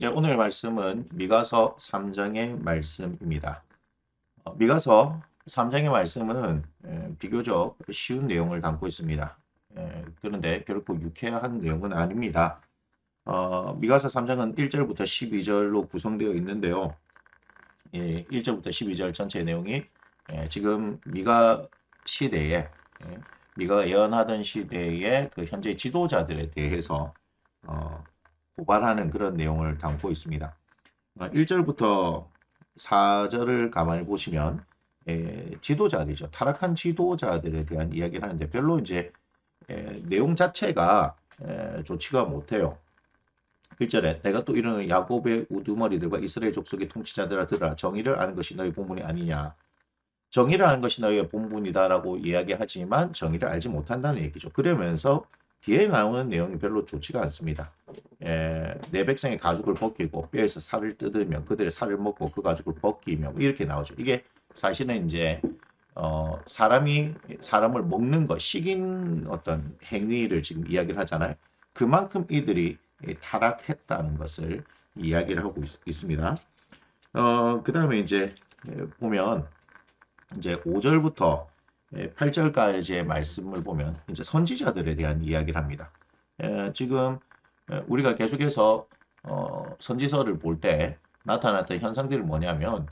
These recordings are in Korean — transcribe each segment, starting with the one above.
네, 오늘 말씀은 미가서 3장의 말씀입니다. 미가서 3장의 말씀은 비교적 쉬운 내용을 담고 있습니다. 그런데 결코 유쾌한 내용은 아닙니다. 미가서 3장은 1절부터 12절로 구성되어 있는데요. 1절부터 12절 전체 내용이 지금 미가 시대에 미가가 예언하던 시대의 그 현재 지도자들에 대해서 고발하는 그런 내용을 담고 있습니다. 1절부터 4절을 가만히 보시면 지도자들이죠. 타락한 지도자들에 대한 이야기를 하는데 별로 이제 내용 자체가 좋지가 못해요. 1절에 내가 또 이르는 야곱의 우두머리들과 이스라엘 족속의 통치자들아 들으라. 정의를 아는 것이 너희 본분이 아니냐. 정의를 아는 것이 너희의 본분이다라고 이야기하지만 정의를 알지 못한다는 얘기죠. 그러면서 뒤에 나오는 내용이 별로 좋지가 않습니다. 내 백성의 가죽을 벗기고 뼈에서 살을 뜯으면 그들의 살을 먹고 그 가죽을 벗기며 이렇게 나오죠. 이게 사실은 이제 사람이 사람을 먹는 것, 식인 어떤 행위를 지금 이야기를 하잖아요. 그만큼 이들이 타락했다는 것을 이야기를 하고 있습니다. 그 다음에 이제 보면 이제 5절부터 8절까지의 말씀을 보면 이제 선지자들에 대한 이야기를 합니다. 지금 우리가 계속해서 선지서를 볼 때 나타났던 현상들이 뭐냐면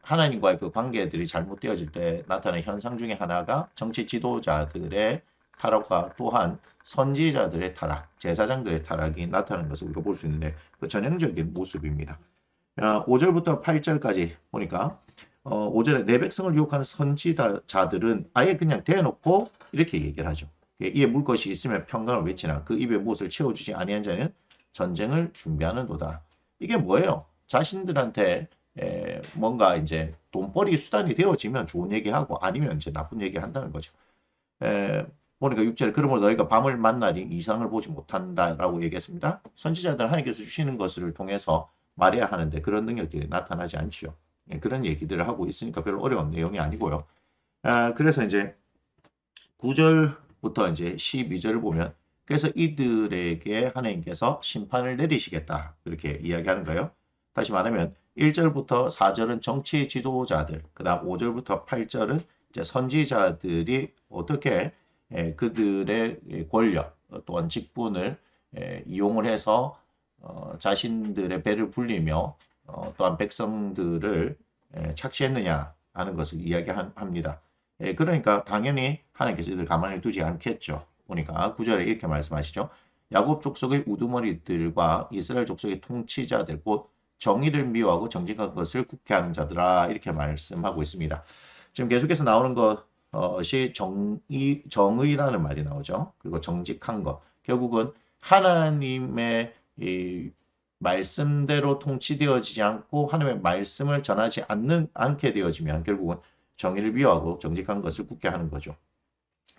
하나님과의 그 관계들이 잘못되어질 때 나타나는 현상 중에 하나가 정치 지도자들의 타락과 또한 선지자들의 타락, 제사장들의 타락이 나타나는 것을 우리가 볼 수 있는데 그 전형적인 모습입니다. 5절부터 8절까지 보니까 5절에 내 백성을 유혹하는 선지자들은 아예 그냥 대놓고 이렇게 얘기를 하죠. 이에 물 것이 있으면 평강을 외치나 그 입에 무엇을 채워주지 아니한 자는 전쟁을 준비하는도다. 이게 뭐예요? 자신들한테 뭔가 이제 돈벌이 수단이 되어지면 좋은 얘기하고 아니면 이제 나쁜 얘기 한다는 거죠. 보니까 6절에 그러므로 너희가 밤을 만나리 이상을 보지 못한다라고 얘기했습니다. 선지자들 하나님께서 주시는 것을 통해서 말해야 하는데 그런 능력들이 나타나지 않지요. 그런 얘기들을 하고 있으니까 별로 어려운 내용이 아니고요. 그래서 이제 9절부터 이제 12절을 보면 그래서 이들에게 하나님께서 심판을 내리시겠다 이렇게 이야기하는 거예요. 다시 말하면 1절부터 4절은 정치 지도자들, 그 다음 5절부터 8절은 이제 선지자들이 어떻게 그들의 권력 또한 직분을 이용을 해서 자신들의 배를 불리며 또한 백성들을 착취했느냐 하는 것을 이야기합니다. 그러니까 당연히 하나님께서 이들 가만히 두지 않겠죠. 보니까 9절에 이렇게 말씀하시죠. 야곱 족속의 우두머리들과 이스라엘 족속의 통치자들 곧 정의를 미워하고 정직한 것을 국회하는 자들아 이렇게 말씀하고 있습니다. 지금 계속해서 나오는 것이 정의라는 말이 나오죠. 그리고 정직한 것. 결국은 하나님의 이 말씀대로 통치되어지지 않고 하나님의 말씀을 전하지 않게 되어지면 결국은 정의를 미워하고 정직한 것을 굳게 하는 거죠.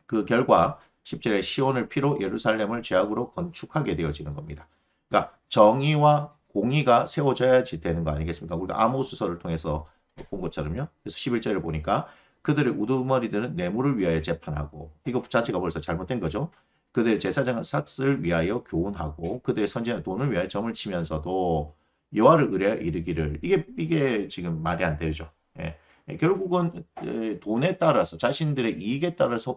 그 결과 10절에 시온을 피로 예루살렘을 죄악으로 건축하게 되어지는 겁니다. 그러니까 정의와 공의가 세워져야지 되는 거 아니겠습니까? 우리가 아모스서를 통해서 본 것처럼요. 그래서 11절을 보니까 그들의 우두머리들은 뇌물을 위하여 재판하고 이것 자체가 벌써 잘못된 거죠. 그들의 제사장은 삭슬을 위하여 교훈하고 그들의 선지자는 돈을 위하여 점을 치면서도 여호와를 의뢰하여 이르기를 이게 지금 말이 안 되죠. 결국은 돈에 따라서 자신들의 이익에 따라서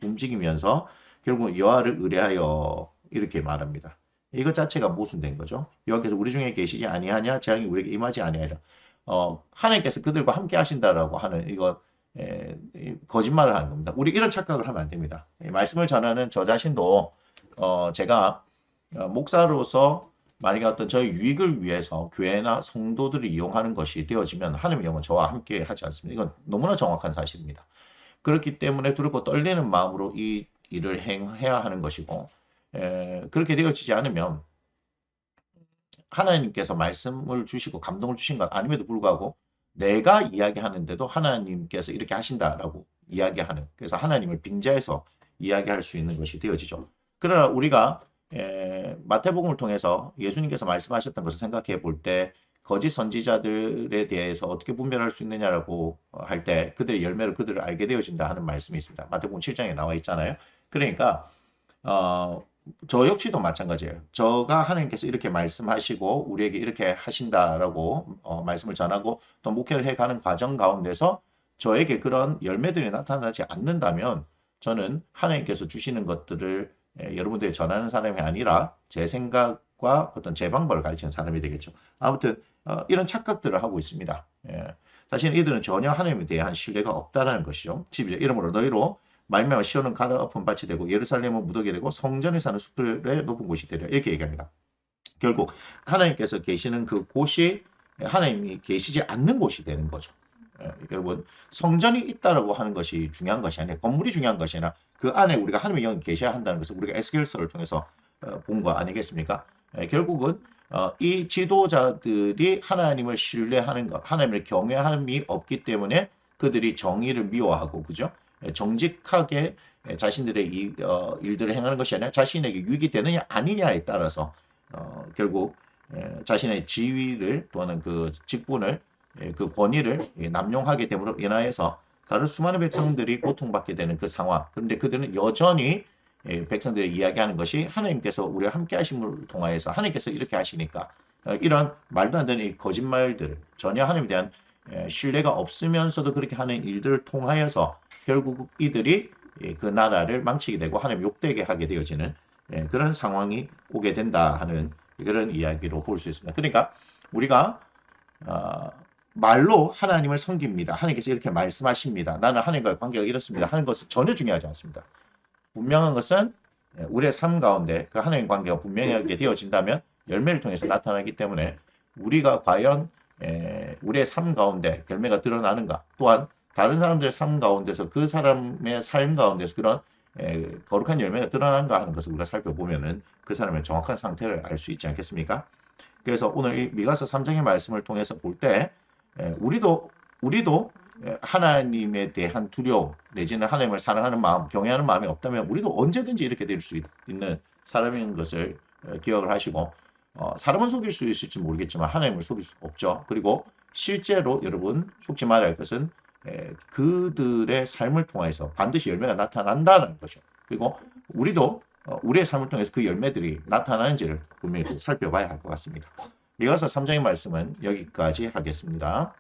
움직이면서 결국은 여호와를 의뢰하여 이렇게 말합니다. 이것 자체가 모순된 거죠. 여호와께서 우리 중에 계시지 아니하냐 재앙이 우리에게 임하지 아니하리라. 하나님께서 그들과 함께 하신다라고 하는 이거 거짓말을 하는 겁니다. 우리 이런 착각을 하면 안 됩니다. 말씀을 전하는 저 자신도 제가 목사로서 만약에 어떤 저의 유익을 위해서 교회나 성도들을 이용하는 것이 되어지면 하나님의 영은 저와 함께 하지 않습니다. 이건 너무나 정확한 사실입니다. 그렇기 때문에 두렵고 떨리는 마음으로 이 일을 행해야 하는 것이고 그렇게 되어지지 않으면 하나님께서 말씀을 주시고 감동을 주신 것 아님에도 불구하고 내가 이야기하는데도 하나님께서 이렇게 하신다라고 이야기하는 그래서 하나님을 빙자해서 이야기할 수 있는 것이 되어지죠. 그러나 우리가 마태복음을 통해서 예수님께서 말씀하셨던 것을 생각해 볼 때 거짓 선지자들에 대해서 어떻게 분별할 수 있느냐라고 할 때 그들의 열매로 그들을 알게 되어진다 하는 말씀이 있습니다. 마태복음 7장에 나와 있잖아요. 그러니까 저 역시도 마찬가지예요. 저가 하나님께서 이렇게 말씀하시고 우리에게 이렇게 하신다라고 말씀을 전하고 또 목회를 해가는 과정 가운데서 저에게 그런 열매들이 나타나지 않는다면 저는 하나님께서 주시는 것들을 여러분들이 전하는 사람이 아니라 제 생각과 어떤 제 방법을 가르치는 사람이 되겠죠. 아무튼 이런 착각들을 하고 있습니다. 사실 이들은 전혀 하나님에 대한 신뢰가 없다라는 것이죠. 12절 이러므로 너희로 말미암아 시온은 갈아엎은 밭이 되고 예루살렘은 무더기 되고 성전에 사는 숲들의 높은 곳이 되리라 이렇게 얘기합니다. 결국 하나님께서 계시는 그 곳이 하나님이 계시지 않는 곳이 되는 거죠. 여러분 성전이 있다라고 하는 것이 중요한 것이 아니라 건물이 중요한 것이 아니라 그 안에 우리가 하나님의 영이 계셔야 한다는 것을 우리가 에스겔서를 통해서 본 거 아니겠습니까? 결국은 이 지도자들이 하나님을 신뢰하는 것, 하나님을 경외함이 없기 때문에 그들이 정의를 미워하고 그죠? 정직하게 자신들의 일들을 행하는 것이 아니라 자신에게 유익이 되느냐 아니냐에 따라서 결국 자신의 지위를 또는 그 직분을 그 권위를 남용하게 됨으로 인하여서 다른 수많은 백성들이 고통받게 되는 그 상황. 그런데 그들은 여전히 백성들이 이야기하는 것이 하나님께서 우리와 함께 하심을 통하여서 하나님께서 이렇게 하시니까 이런 말도 안 되는 거짓말들 전혀 하나님에 대한 신뢰가 없으면서도 그렇게 하는 일들을 통하여서 결국 이들이 그 나라를 망치게 되고 하나님 욕되게 하게 되어지는 그런 상황이 오게 된다 하는 그런 이야기로 볼 수 있습니다. 그러니까 우리가 말로 하나님을 섬깁니다. 하나님께서 이렇게 말씀하십니다. 나는 하나님과의 관계가 이렇습니다. 하는 것은 전혀 중요하지 않습니다. 분명한 것은 우리의 삶 가운데 그 하나님 관계가 분명하게 되어진다면 열매를 통해서 나타나기 때문에 우리가 과연 우리의 삶 가운데 열매가 드러나는가 또한 다른 사람들의 삶 가운데서 그 사람의 삶 가운데서 그런 거룩한 열매가 드러나는가 하는 것을 우리가 살펴보면은 그 사람의 정확한 상태를 알 수 있지 않겠습니까? 그래서 오늘 이 미가서 3장의 말씀을 통해서 볼 때 우리도 하나님에 대한 두려움 내지는 하나님을 사랑하는 마음, 경외하는 마음이 없다면 우리도 언제든지 이렇게 될 수 있는 사람인 것을 기억을 하시고 사람은 속일 수 있을지 모르겠지만 하나님을 속일 수 없죠. 그리고 실제로 여러분 속지 말아야 할 것은 그들의 삶을 통해서 반드시 열매가 나타난다는 거죠. 그리고 우리도 우리의 삶을 통해서 그 열매들이 나타나는지를 분명히 살펴봐야 할 것 같습니다. 미가서 3장의 말씀은 여기까지 하겠습니다.